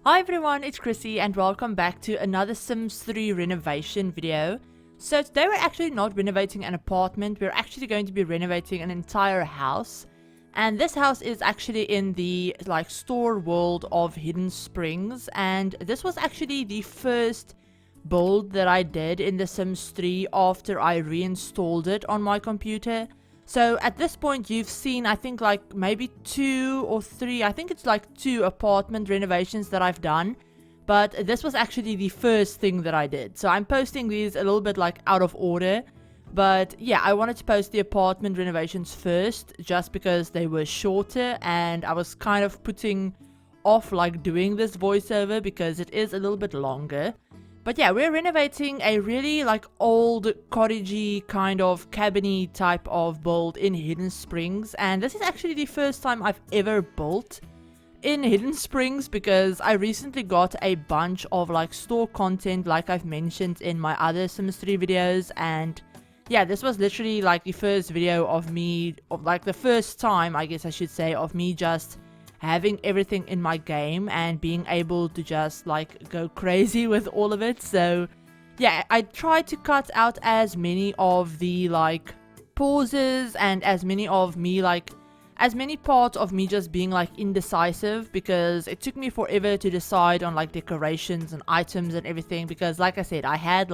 Hi everyone, it's Chrissie and welcome back to another Sims 3 renovation video. So today we're actually not renovating an apartment, we're actually going to be renovating an entire house. And this house is actually in the store world of Hidden Springs, and this was actually the first build that I did in The Sims 3 after I reinstalled it on my computer. So at this point you've seen, I think maybe 2 or 3, I think it's 2 apartment renovations that I've done. But this was actually the first thing that I did. So I'm posting these a little bit out of order. But yeah, I wanted to post the apartment renovations first, just because they were shorter. And I was kind of putting off doing this voiceover because it is a little bit longer. But yeah, we're renovating a really old cottagey kind of cabiny type of build in Hidden Springs, and this is actually the first time I've ever built in Hidden Springs because I recently got a bunch of store content like I've mentioned in my other Sims 3 videos. And yeah, this was literally the first video of me, the first time I guess I should say, of me just having everything in my game and being able to just go crazy with all of it. So yeah, I tried to cut out as many of the pauses and as many of me as many parts of me just being indecisive, because it took me forever to decide on decorations and items and everything, because like I said, I had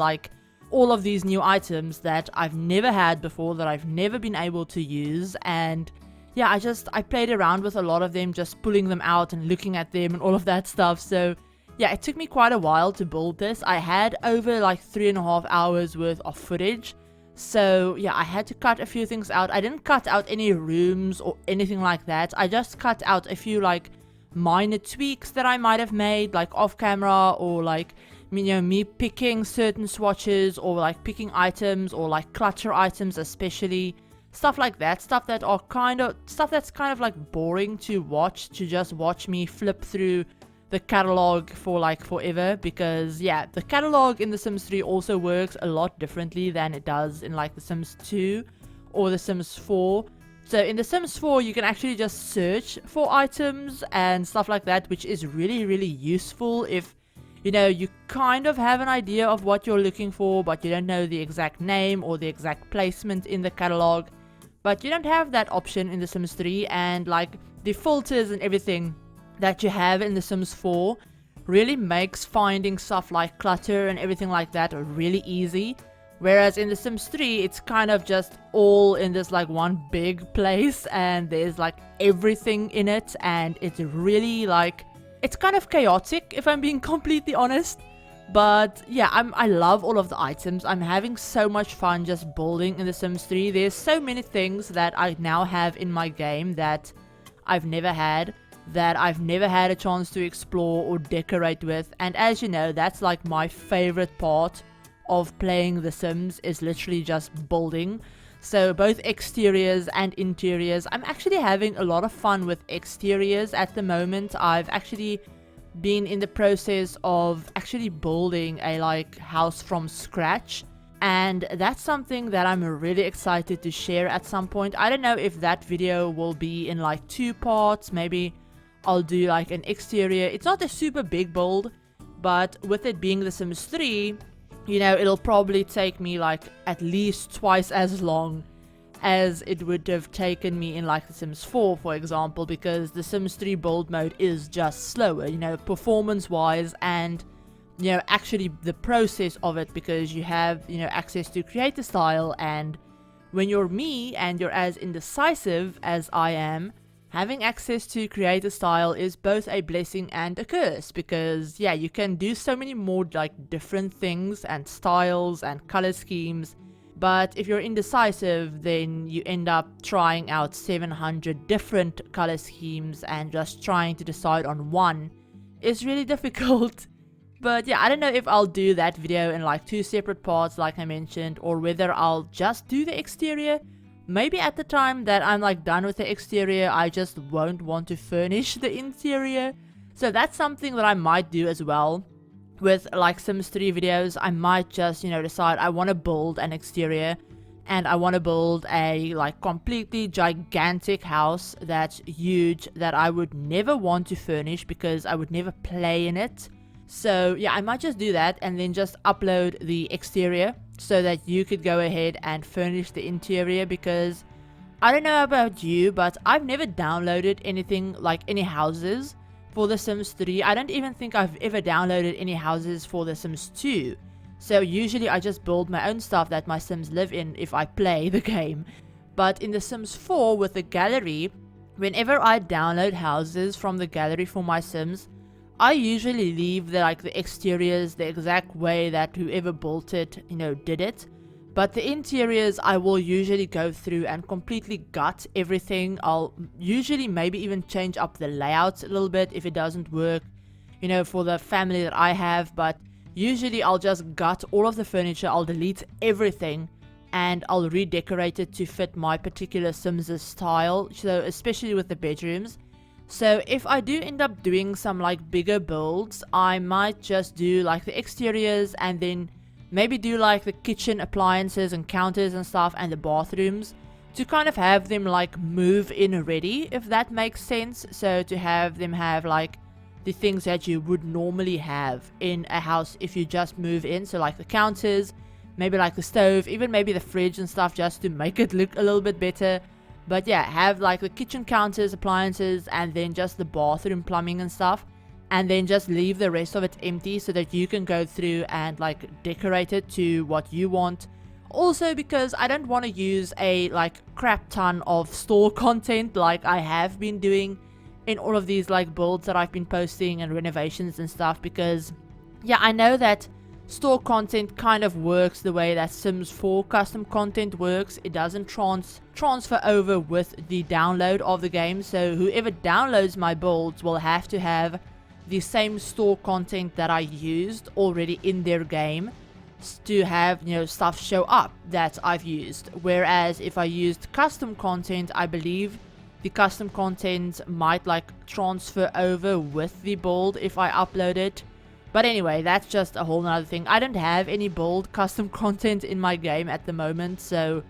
all of these new items that I've never had before, that I've never been able to use. And yeah, I played around with a lot of them, just pulling them out and looking at them and all of that stuff. So yeah, it took me quite a while to build this. I had over 3.5 hours worth of footage. So yeah, I had to cut a few things out. I didn't cut out any rooms or anything like that. I just cut out a few minor tweaks that I might have made off camera, or me picking certain swatches, or picking items, or clutter items especially. Stuff like that, stuff that's kind of boring to watch, to just watch me flip through the catalog for forever, because yeah, the catalog in The Sims 3 also works a lot differently than it does in The Sims 2 or The Sims 4. So in The Sims 4 you can actually just search for items and stuff like that, which is really useful if you kind of have an idea of what you're looking for, but you don't know the exact name or the exact placement in the catalog. But you don't have that option in The Sims 3, and the filters and everything that you have in The Sims 4 really makes finding stuff like clutter and everything like that really easy. Whereas in The Sims 3, it's kind of just all in this one big place, and there's everything in it, and it's really it's kind of chaotic if I'm being completely honest. But yeah, I love all of the items. I'm having so much fun just building in The Sims 3. There's so many things that I now have in my game that I've never had a chance to explore or decorate with. And as you know, that's my favorite part of playing The Sims, is literally just building. So both exteriors and interiors. I'm actually having a lot of fun with exteriors at the moment. I've actually been in the process of actually building a house from scratch, and that's something that I'm really excited to share at some point. I don't know if that video will be in 2 parts. Maybe I'll do an exterior. It's not a super big build, but with it being The Sims 3, it'll probably take me at least twice as long as it would have taken me in The Sims 4, for example, because The Sims 3 build mode is just slower, performance wise, and actually the process of it, because you have access to creator style. And when you're me and you're as indecisive as I am, having access to creator style is both a blessing and a curse, because yeah, you can do so many more different things and styles and color schemes. But if you're indecisive, then you end up trying out 700 different color schemes, and just trying to decide on one is really difficult. But yeah, I don't know if I'll do that video in 2 separate parts like I mentioned, or whether I'll just do the exterior. Maybe at the time that I'm done with the exterior, I just won't want to furnish the interior. So that's something that I might do as well. With Sims 3 videos, I might just decide I want to build an exterior, and I want to build a like completely gigantic house that's huge that I would never want to furnish because I would never play in it. So yeah, I might just do that and then just upload the exterior so that you could go ahead and furnish the interior, because I don't know about you, but I've never downloaded anything like any houses for The Sims 3. I don't even think I've ever downloaded any houses for The Sims 2. So usually I just build my own stuff that my Sims live in if I play the game. But in The Sims 4 with the gallery, whenever I download houses from the gallery for my Sims, I usually leave the exteriors the exact way that whoever built it, did it. But the interiors I will usually go through and completely gut everything. I'll usually maybe even change up the layouts a little bit if it doesn't work, for the family that I have. But usually I'll just gut all of the furniture, I'll delete everything, and I'll redecorate it to fit my particular Sims' style, so especially with the bedrooms. So if I do end up doing some like bigger builds, I might just do like the exteriors and then maybe do like the kitchen appliances and counters and stuff and the bathrooms to kind of have them like move in ready, if that makes sense. So to have them have like the things that you would normally have in a house if you just move in. So like the counters, maybe like the stove, even maybe the fridge and stuff, just to make it look a little bit better. But yeah, have like the kitchen counters, appliances, and then just the bathroom plumbing and stuff. And then just leave the rest of it empty so that you can go through and like decorate it to what you want. Also because I don't want to use a like crap ton of store content like I have been doing in all of these like builds that I've been posting and renovations and stuff, because yeah, I know that store content kind of works the way that Sims 4 custom content works. It doesn't transfer over with the download of the game, so whoever downloads my builds will have to have the same store content that I used already in their game to have, stuff show up that I've used. Whereas if I used custom content, I believe the custom content might like transfer over with the build if I upload it. But anyway, that's just a whole nother thing. I don't have any build custom content in my game at the moment, so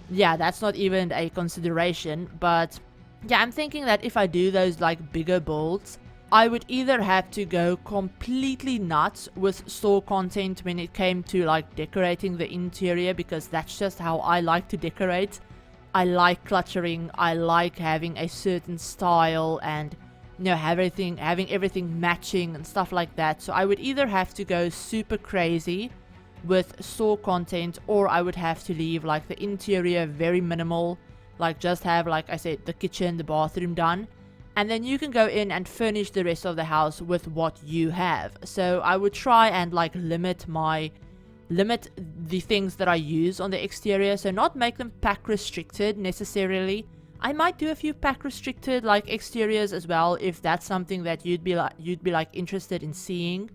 yeah, that's not even a consideration. But yeah, I'm thinking that if I do those like bigger builds, I would either have to go completely nuts with store content when it came to like decorating the interior, because that's just how I like to decorate. I like cluttering, I like having a certain style and having everything matching and stuff like that. So I would either have to go super crazy with store content, or I would have to leave like the interior very minimal, like just have, like I said, the kitchen, the bathroom done, and then you can go in and furnish the rest of the house with what you have. So I would try and like limit the things that I use on the exterior, so not make them pack restricted necessarily. I might do a few pack restricted like exteriors as well, if that's something that you'd be like interested in seeing.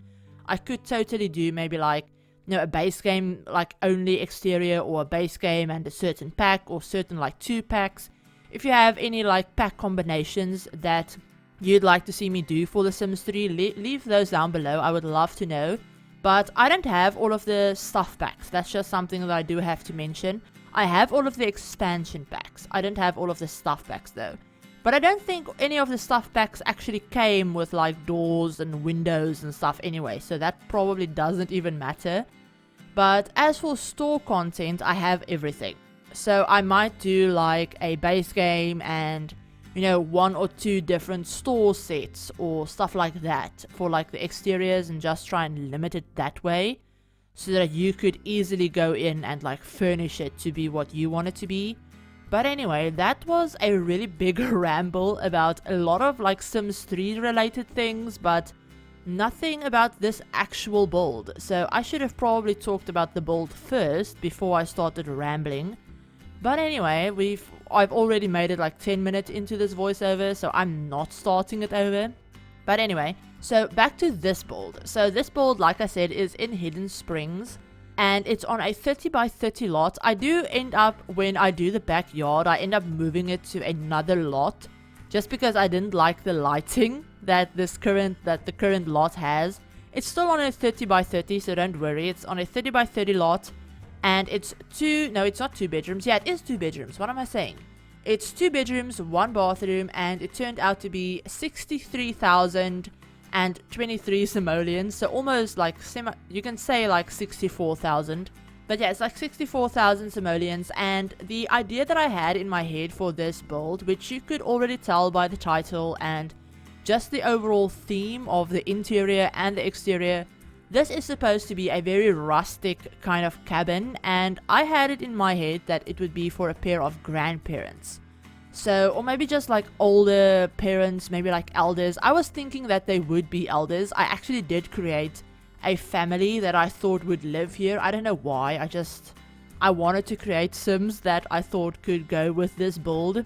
I could totally do maybe like a base game like only exterior, or a base game and a certain pack, or certain like 2 packs. If you have any like pack combinations that you'd like to see me do for The Sims 3, leave those down below. I would love to know. But I don't have all of the stuff packs. That's just something that I do have to mention. I have all of the expansion packs. I don't have all of the stuff packs though. But I don't think any of the stuff packs actually came with like doors and windows and stuff anyway, so that probably doesn't even matter. But as for store content, I have everything. So I might do like a base game and 1 or 2 different store sets or stuff like that for like the exteriors, and just try and limit it that way, so that you could easily go in and like furnish it to be what you want it to be. But anyway, that was a really big ramble about a lot of like Sims 3 related things, but nothing about this actual build. So I should have probably talked about the build first before I started rambling. But anyway, I've already made it like 10 minutes into this voiceover, so I'm not starting it over. But anyway, so back to this build. So this build, like I said, is in Hidden Springs, and it's on a 30 by 30 lot. I do end up, when I do the backyard, I end up moving it to another lot, just because I didn't like the lighting that the current lot has. It's still on a 30 by 30, so don't worry. It's on a 30 by 30 lot. And it's no, it's not 2 bedrooms. Yeah, it is 2 bedrooms. What am I saying? It's 2 bedrooms, 1 bathroom, and it turned out to be 63,023 simoleons. So almost like you can say like 64,000. But yeah, it's like 64,000 simoleons. And the idea that I had in my head for this build, which you could already tell by the title and just the overall theme of the interior and the exterior, this is supposed to be a very rustic kind of cabin, and I had it in my head that it would be for a pair of grandparents. So, or maybe just like older parents, maybe like elders. I was thinking that they would be elders. I actually did create a family that I thought would live here. I don't know why, I wanted to create Sims that I thought could go with this build.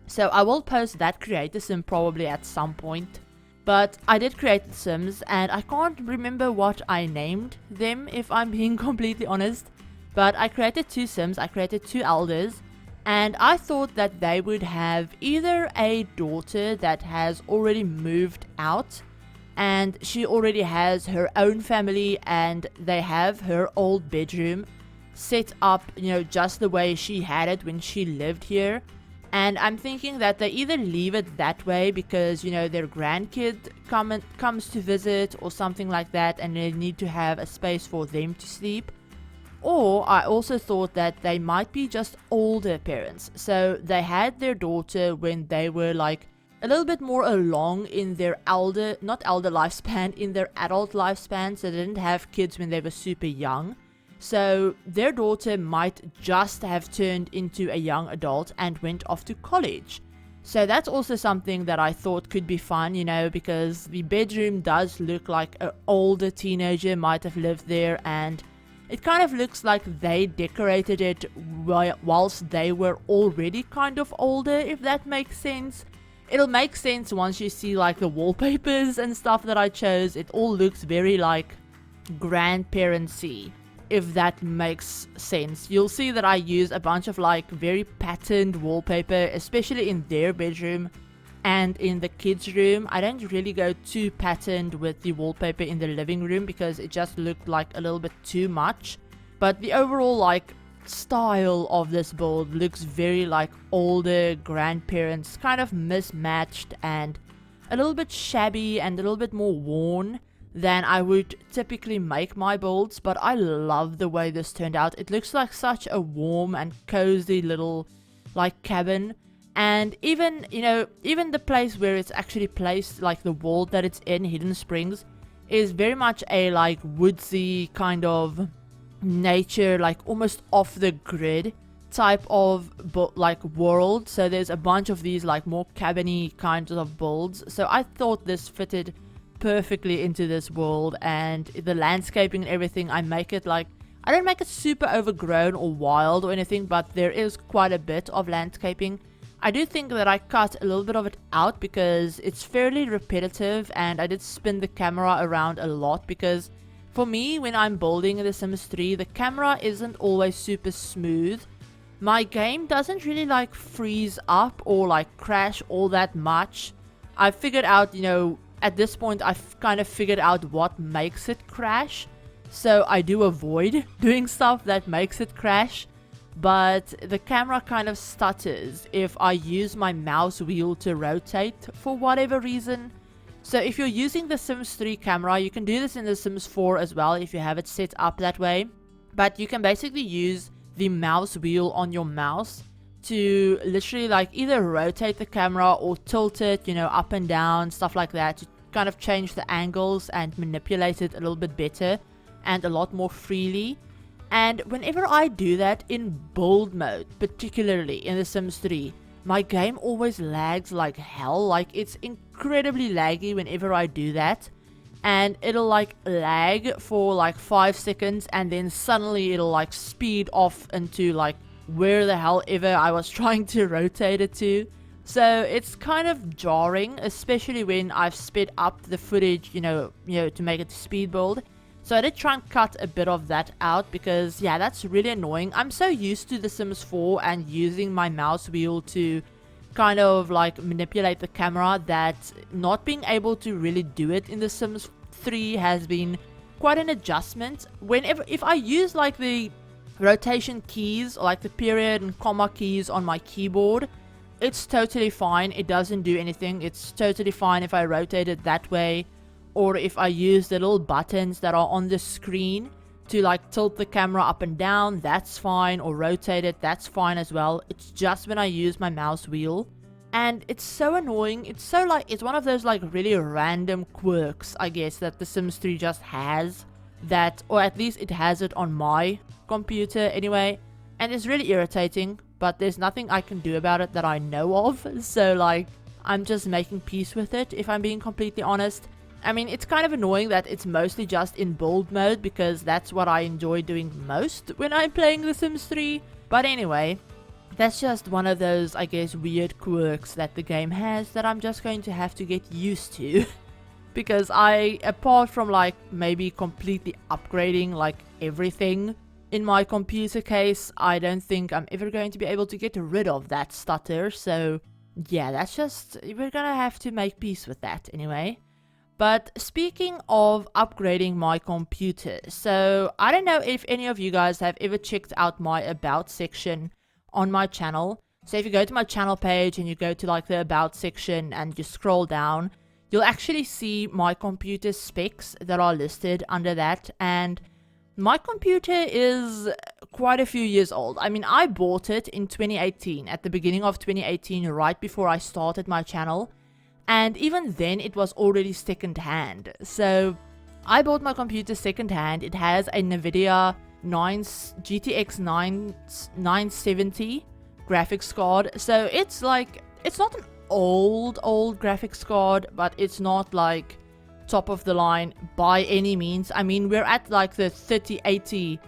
So I will post that creator sim probably at some point. But I did create the Sims, and I can't remember what I named them, if I'm being completely honest. But I created 2 Sims, I created 2 elders, and I thought that they would have either a daughter that has already moved out, and she already has her own family, and they have her old bedroom set up, just the way she had it when she lived here. And I'm thinking that they either leave it that way because, their grandkid comes to visit or something like that, and they need to have a space for them to sleep. Or I also thought that they might be just older parents. So they had their daughter when they were like a little bit more along in their not elder lifespan, in their adult lifespan. So they didn't have kids when they were super young. So their daughter might just have turned into a young adult and went off to college. So that's also something that I thought could be fun, because the bedroom does look like an older teenager might have lived there, and it kind of looks like they decorated it whilst they were already kind of older, if that makes sense. It'll make sense once you see like the wallpapers and stuff that I chose. It all looks very like grandparency, if that makes sense. You'll see that I use a bunch of like very patterned wallpaper, especially in their bedroom and in the kids' room. I don't really go too patterned with the wallpaper in the living room because it just looked like a little bit too much. But the overall like style of this build looks very like older grandparents, kind of mismatched and a little bit shabby and a little bit more worn than I would typically make my builds. But I love the way this turned out. It looks like such a warm and cozy little like cabin. And even even the place where it's actually placed, like the wall that it's in, Hidden Springs, is very much a like woodsy kind of nature, like almost off the grid type of like world. So there's a bunch of these like more cabiny kinds of builds. So I thought this fitted perfectly into this world, and the landscaping and everything, I make it like, I don't make it super overgrown or wild or anything, but there is quite a bit of landscaping. I do think that I cut a little bit of it out because it's fairly repetitive, and I did spin the camera around a lot because for me, when I'm building The Sims 3, the camera isn't always super smooth. My game doesn't really like freeze up or like crash all that much. I figured out, at this point, I've kind of figured out what makes it crash. So I do avoid doing stuff that makes it crash. But the camera kind of stutters if I use my mouse wheel to rotate for whatever reason. So if you're using the Sims 3 camera, you can do this in the Sims 4 as well if you have it set up that way. But you can basically use the mouse wheel on your mouse to literally like either rotate the camera or tilt it, up and down, stuff like that, to kind of change the angles and manipulate it a little bit better and a lot more freely. And whenever I do that in build mode, particularly in The Sims 3, my game always lags like hell. Like, it's incredibly laggy whenever I do that. And it'll like lag for like 5 seconds, and then suddenly it'll like speed off into like where the hell ever I was trying to rotate it to. So it's kind of jarring, especially when I've sped up the footage, to make it speed build. So I did try and cut a bit of that out because, yeah, that's really annoying. I'm so used to The Sims 4 and using my mouse wheel to kind of like manipulate the camera that not being able to really do it in The Sims 3 has been quite an adjustment. If I use like the rotation keys, like the period and comma keys on my keyboard, it's totally fine. It doesn't do anything. It's totally fine if I rotate it that way, or if I use the little buttons that are on the screen to like tilt the camera up and down, that's fine, or rotate it, that's fine as well. It's just when I use my mouse wheel, and it's so annoying. It's so like, it's one of those like really random quirks, I guess, that The Sims 3 just has, that, or at least it has it on my computer anyway, and it's really irritating, but there's nothing I can do about it that I know of, so like, I'm just making peace with it, if I'm being completely honest. I mean, it's kind of annoying that it's mostly just in build mode, because that's what I enjoy doing most when I'm playing The Sims 3. But anyway, that's just one of those, I guess, weird quirks that the game has that I'm just going to have to get used to. Because apart from like maybe completely upgrading like everything in my computer case, I don't think I'm ever going to be able to get rid of that stutter. So yeah, that's just, we're gonna have to make peace with that anyway. But speaking of upgrading my computer, so I don't know if any of you guys have ever checked out my about section on my channel. So if you go to my channel page and you go to like the about section and you scroll down, you'll actually see my computer specs that are listed under that. And my computer is quite a few years old. I mean, I bought it in 2018, at the beginning of 2018, right before I started my channel. And even then, it was already second-hand. So, I bought my computer second-hand. It has a NVIDIA GTX 970 graphics card. So, it's like, it's not an old graphics card, but it's not like top of the line by any means. I mean, we're at like the 3080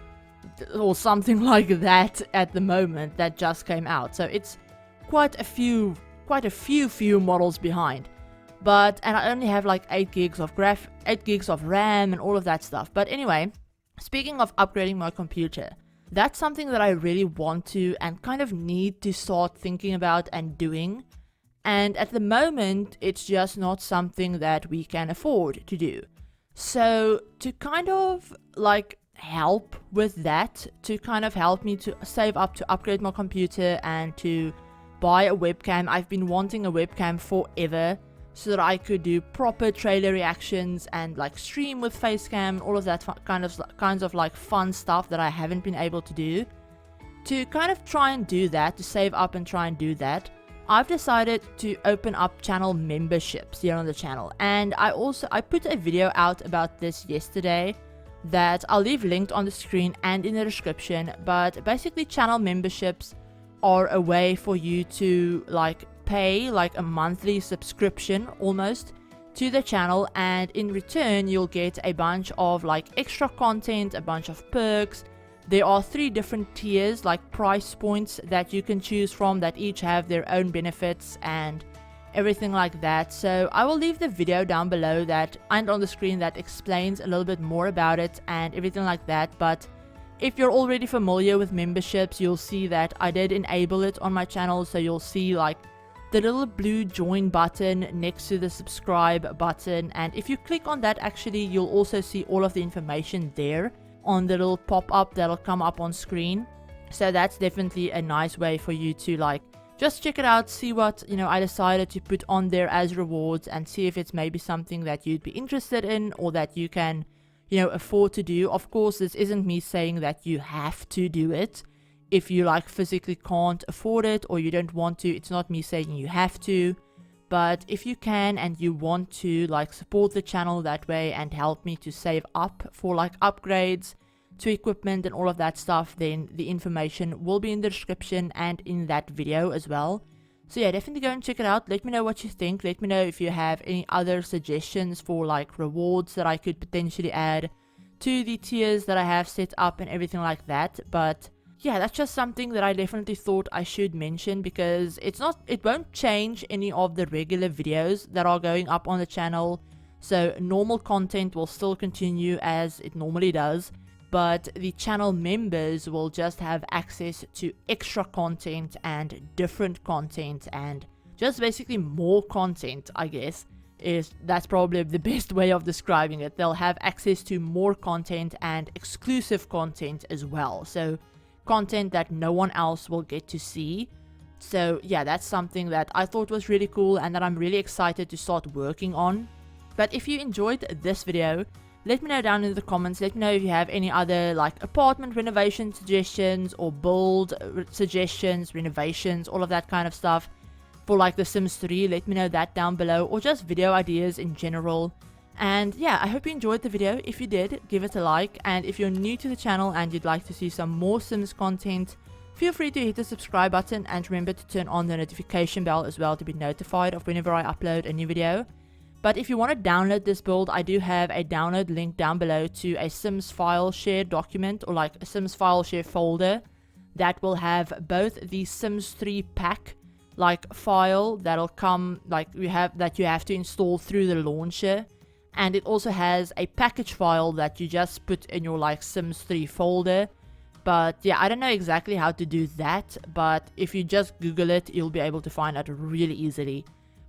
or something like that at the moment that just came out. So, it's quite a few models behind. But, and I only have like 8 gigs of RAM and all of that stuff. But anyway, speaking of upgrading my computer, that's something that I really want to and kind of need to start thinking about and doing. And at the moment, it's just not something that we can afford to do. So to kind of like help with that, to kind of help me to save up to upgrade my computer and to buy a webcam. I've been wanting a webcam forever, so that I could do proper trailer reactions and like stream with facecam, all of that kinds of like fun stuff that I haven't been able to do. To kind of try and do that, to save up and try and do that, I've decided to open up channel memberships here on the channel. And I put a video out about this yesterday that I'll leave linked on the screen and in the description. But basically, channel memberships are a way for you to like pay like a monthly subscription almost to the channel, and in return you'll get a bunch of like extra content, a bunch of perks. There are 3 different tiers, like price points, that you can choose from, that each have their own benefits and everything like that. So I will leave the video down below that and on the screen that explains a little bit more about it and everything like that. But if you're already familiar with memberships, you'll see that I did enable it on my channel. So you'll see like the little blue join button next to the subscribe button, and if you click on that, actually you'll also see all of the information there on the little pop-up that'll come up on screen. So that's definitely a nice way for you to like just check it out, see what I decided to put on there as rewards, and see if it's maybe something that you'd be interested in or that you can afford to do. Of course, this isn't me saying that you have to do it. If you like physically can't afford it or you don't want to, it's not me saying you have to. But if you can and you want to like support the channel that way and help me to save up for like upgrades to equipment and all of that stuff, then the information will be in the description and in that video as well. So yeah, definitely go and check it out. Let me know what you think. Let me know if you have any other suggestions for like rewards that I could potentially add to the tiers that I have set up and everything like that. But yeah, that's just something that I definitely thought I should mention, because it won't change any of the regular videos that are going up on the channel. So normal content will still continue as it normally does, but the channel members will just have access to extra content and different content and just basically more content, I guess. That's probably the best way of describing it. They'll have access to more content and exclusive content as well. So content that no one else will get to see. So yeah, that's something that I thought was really cool and that I'm really excited to start working on. But if you enjoyed this video, let me know down in the comments. Let me know if you have any other like apartment renovation suggestions or build suggestions, renovations, all of that kind of stuff for like The Sims 3. Let me know that down below, or just video ideas in general. And yeah, I hope you enjoyed the video. If you did, give it a like, and if you're new to the channel and you'd like to see some more Sims content, feel free to hit the subscribe button and remember to turn on the notification bell as well to be notified of whenever I upload a new video. But if you want to download this build, I do have a download link down below to a Sims file share document, or like a Sims file share folder that will have both the Sims 3 pack like file that'll come like you have to install through the launcher, and it also has a package file that you just put in your like Sims 3 folder. But yeah, I don't know exactly how to do that, but if you just Google it, you'll be able to find out really easily.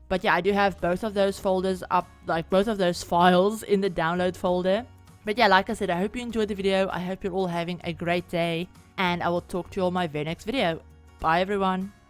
But yeah, I do have both of those folders up, like both of those files in the download folder. But yeah, like I said, I hope you enjoyed the video. I hope you're all having a great day, and I will talk to you all in my very next video. Bye everyone.